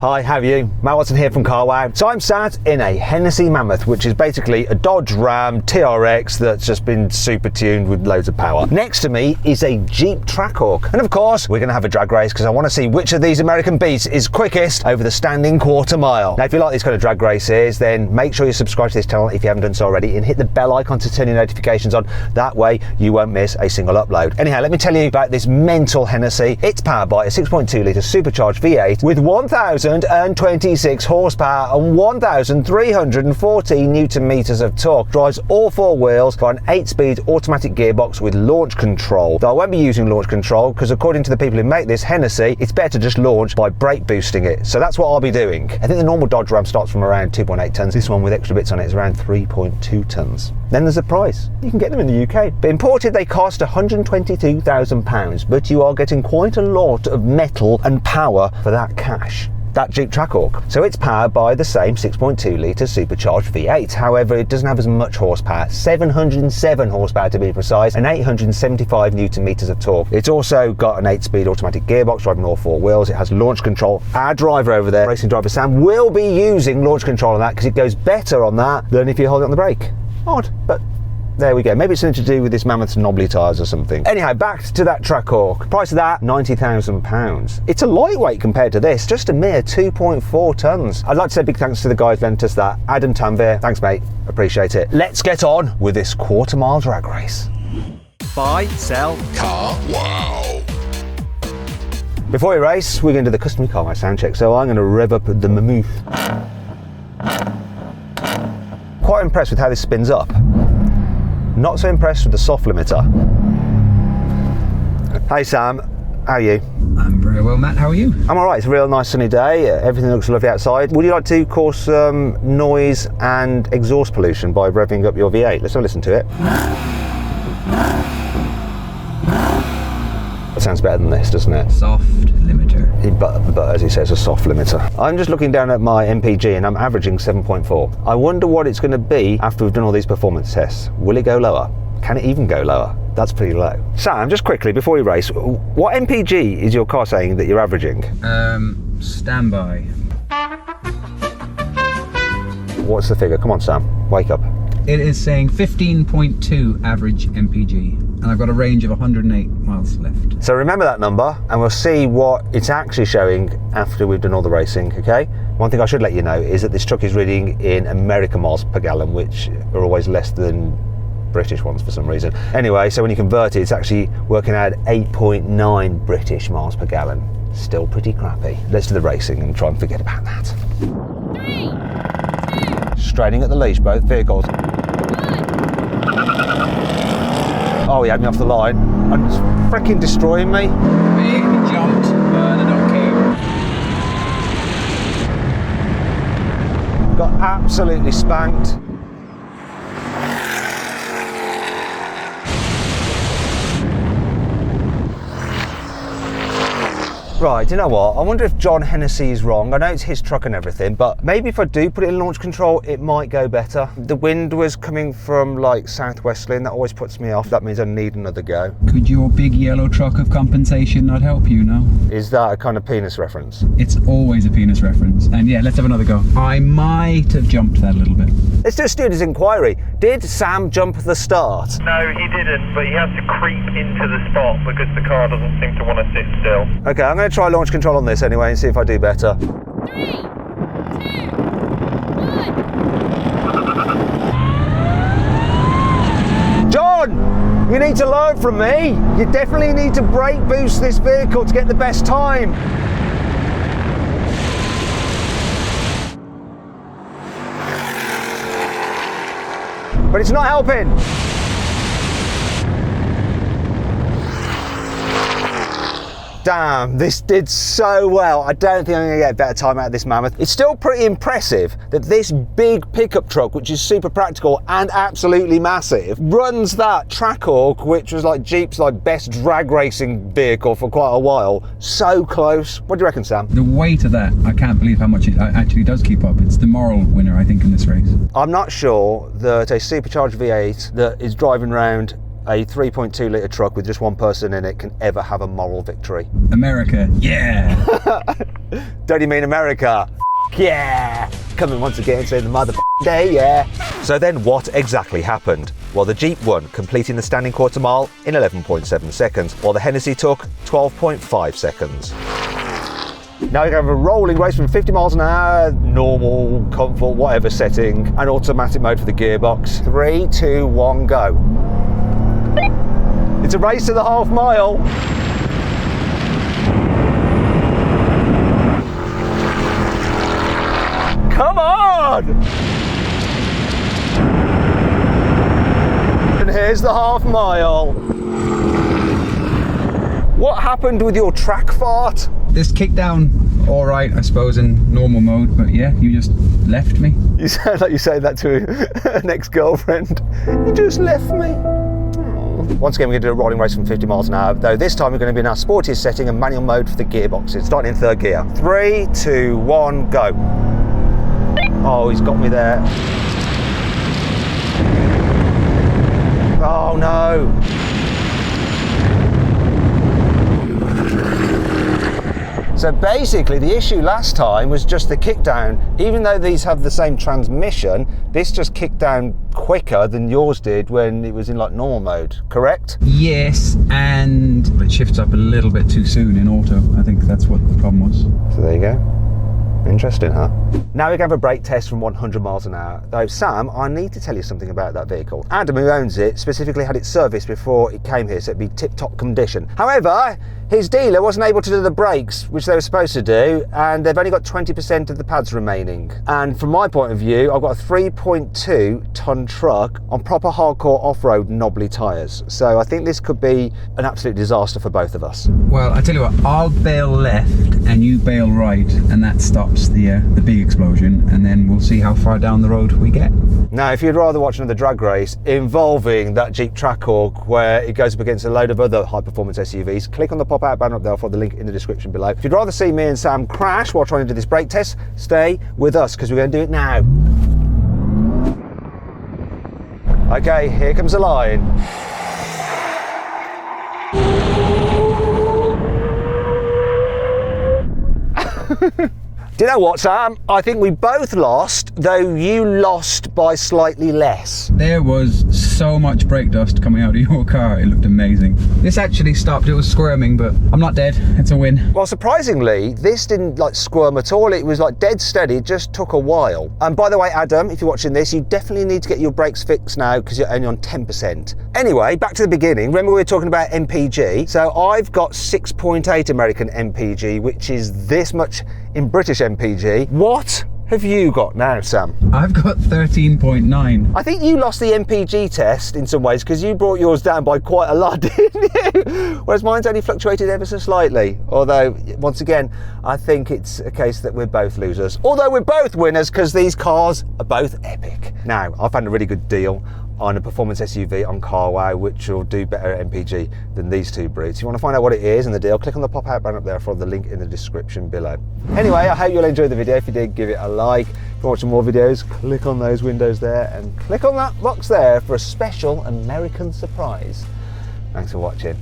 Hi, how are you? Matt Watson here from CarWow. So I'm sat in a Hennessy Mammoth, which is basically a Dodge Ram TRX that's just been super tuned with loads of power. Next to me is a Jeep Trackhawk. And of course, we're gonna have a drag race because I wanna see which of these American beasts is quickest over the standing quarter mile. Now, if you like these kind of drag races, then make sure you subscribe to this channel if you haven't done so already and hit the bell icon to turn your notifications on. That way you won't miss a single upload. Anyhow, let me tell you about this mental Hennessy. It's powered by a 6.2 litre supercharged V8 with 1,026 horsepower and 1,314 newton meters of torque. Drives all four wheels by an 8-speed automatic gearbox with launch control. Though I won't be using launch control because according to the people who make this Hennessy, it's better to just launch by brake boosting it. So that's what I'll be doing. I think the normal Dodge Ram starts from around 2.8 tons. This one with extra bits on it is around 3.2 tons. Then there's the price. You can get them in the UK. But imported they cost £122,000, but you are getting quite a lot of metal and power for that cash. That Jeep Trackhawk. So it's powered by the same 6.2 litre supercharged V8. However, it doesn't have as much horsepower, 707 horsepower to be precise, and 875 newton meters of torque. It's also got an 8-speed automatic gearbox driving all four wheels. It has launch control. Our driver over there, racing driver Sam, will be using launch control on that because it goes better on that than if you hold it on the brake. Odd, but there we go. Maybe it's something to do with this Mammoth's knobbly tyres or something. Anyhow, back to that Trackhawk. Price of that, £90,000. It's a lightweight compared to this, just a mere 2.4 tons. I'd like to say big thanks to the guys lent us that. Adam Tanvir, thanks mate, appreciate it. Let's get on with this quarter mile drag race. Buy, sell, car, wow. Before we race, we're going to do the customary car sound check, so I'm going to rev up the Mammoth. Quite impressed with how this spins up. Not so impressed with the soft limiter. Hey Sam, how are you? I'm very well, Matt, how are you? I'm alright, it's a real nice sunny day, everything looks lovely outside. Would you like to cause some noise and exhaust pollution by revving up your V8? Let's have a listen to it. That sounds better than this, doesn't it? Soft limiter. But as he says, a soft limiter. I'm just looking down at my MPG and I'm averaging 7.4. I wonder what it's going to be after we've done all these performance tests. Will it go lower? Can it even go lower? That's pretty low. Sam, just quickly before we race, what MPG is your car saying that you're averaging? Standby. What's the figure? Come on Sam, wake up. It is saying 15.2 average MPG, and I've got a range of 108 miles left. So remember that number, and we'll see what it's actually showing after we've done all the racing, okay? One thing I should let you know is that this truck is reading in American miles per gallon, which are always less than British ones for some reason. Anyway, so when you convert it, it's actually working out 8.9 British miles per gallon. Still pretty crappy. Let's do the racing and try and forget about that. 3, 2, Straining at the leash, both vehicles. 1. Oh, he had me off the line. And it's freaking destroying me. Big jumped, but I don't care. Got absolutely spanked. Right, do you know what? I wonder if John Hennessy is wrong. I know it's his truck and everything, but maybe if I do put it in launch control, it might go better. The wind was coming from like southwesterly and that always puts me off. That means I need another go. Could your big yellow truck of compensation not help you, no? Is that a kind of penis reference? It's always a penis reference. And yeah, let's have another go. I might have jumped that a little bit. Let's do a student's inquiry. Did Sam jump the start? No, he didn't, but he has to creep into the spot because the car doesn't seem to want to sit still. Okay, I'm going to try launch control on this anyway and see if I do better. 3, 2, 1. John, you need to learn from me. You definitely need to brake boost this vehicle to get the best time. But it's not helping. Damn, this did so well. I don't think I'm going to get a better time out of this Mammoth. It's still pretty impressive that this big pickup truck, which is super practical and absolutely massive, runs that Trackhawk, which was like Jeep's like best drag racing vehicle for quite a while, so close. What do you reckon, Sam? The weight of that, I can't believe how much it actually does keep up. It's the moral winner, I think, in this race. I'm not sure that a supercharged V8 that is driving around a 3.2 litre truck with just one person in it can ever have a moral victory? America, yeah. Don't you mean America? Yeah! Coming once again, saying the mother day, yeah. So then what exactly happened? Well, the Jeep won, completing the standing quarter mile in 11.7 seconds, while the Hennessy took 12.5 seconds. Now we have a rolling race from 50 miles an hour, normal, comfort, whatever setting, and automatic mode for the gearbox. 3, 2, 1, go. It's a race to the half mile. Come on! And here's the half mile. What happened with your track fart? This kickdown, all right, I suppose, in normal mode, but yeah, you just left me. You sound like you say that to an ex-girlfriend. You just left me. Once again, we're going to do a rolling race from 50 miles an hour, though this time we're going to be in our sportiest setting and manual mode for the gearboxes, starting in third gear. 3, 2, 1, go. Oh, he's got me there. Oh no. So basically the issue last time was just the kickdown. Even though these have the same transmission, this just kicked down quicker than yours did when it was in like normal mode, correct? Yes, and it shifts up a little bit too soon in auto. I think that's what the problem was. So there you go. Interesting, huh? Now we're going to have a brake test from 100 miles an hour. Though, Sam, I need to tell you something about that vehicle. Adam, who owns it, specifically had it serviced before it came here, so it'd be tip-top condition. However, his dealer wasn't able to do the brakes, which they were supposed to do, and they've only got 20% of the pads remaining. And from my point of view, I've got a 3.2 ton truck on proper hardcore off-road knobbly tyres. So I think this could be an absolute disaster for both of us. Well, I tell you what, I'll bail left and you bail right, and that stops the big explosion, and then we'll see how far down the road we get. Now, if you'd rather watch another drag race involving that Jeep Trackhawk where it goes up against a load of other high-performance SUVs, click on the pop-out banner up there for the link in the description below. If you'd rather see me and Sam crash while trying to do this brake test, stay with us because we're going to do it now. Okay, here comes the line. Do you know what, Sam? I think we both lost, though you lost by slightly less. There was so much brake dust coming out of your car, it looked amazing. This actually stopped, it was squirming, but I'm not dead, it's a win. Well, surprisingly, this didn't like squirm at all. It was like dead steady, it just took a while. And by the way, Adam, if you're watching this, you definitely need to get your brakes fixed now because you're only on 10%. Anyway, back to the beginning. Remember we were talking about MPG? So I've got 6.8 American MPG, which is this much in British MPG. What have you got now, Sam? I've got 13.9. I think you lost the MPG test in some ways because you brought yours down by quite a lot, didn't you? Whereas mine's only fluctuated ever so slightly. Although, once again, I think it's a case that we're both losers. Although we're both winners because these cars are both epic. Now, I found a really good deal on a performance SUV on CarWow, which will do better at MPG than these two brutes. If you want to find out what it is and the deal, click on the pop-out banner up there for the link in the description below. Anyway, I hope you'll enjoy the video. If you did, give it a like. If you want some more videos, click on those windows there and click on that box there for a special American surprise. Thanks for watching.